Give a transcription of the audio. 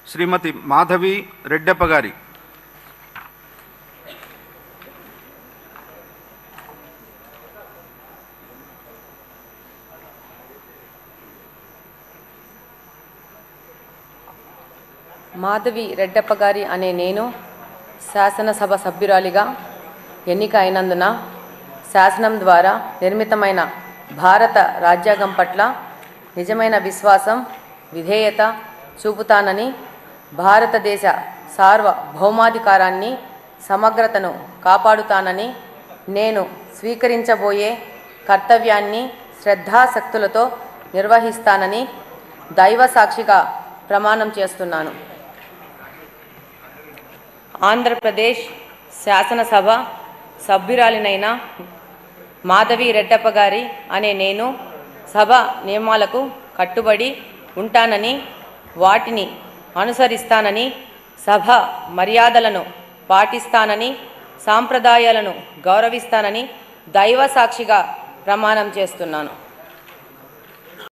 శ్రీమతి మాధవి రెడ్డప్ప గారి మాధవి రెడ్డప్ప గారి అనే నేను శాసనసభ సభ్యురాలిగా ఎన్నిక అయినందున శాసనం ద్వారా నిర్మితమైన భారత రాజ్యాంగం పట్ల నిజమైన విశ్వాసం, విధేయత చూపుతానని, భారతదేశ సార్వభౌమాధికారాన్ని, సమగ్రతను కాపాడుతానని, నేను స్వీకరించబోయే కర్తవ్యాన్ని శ్రద్ధాశక్తులతో నిర్వహిస్తానని దైవ సాక్షిగా ప్రమాణం చేస్తున్నాను. ఆంధ్రప్రదేశ్ శాసనసభ సభ్యురాలినైన మాధవి రెడ్డప్ప గారి అనే నేను సభ నియమాలకు కట్టుబడి ఉంటానని, వాటిని అనుసరిస్తానని, సభ మర్యాదలను పాటిస్తానని, సాంప్రదాయాలను గౌరవిస్తానని దైవ సాక్షిగా ప్రమాణం చేస్తున్నాను.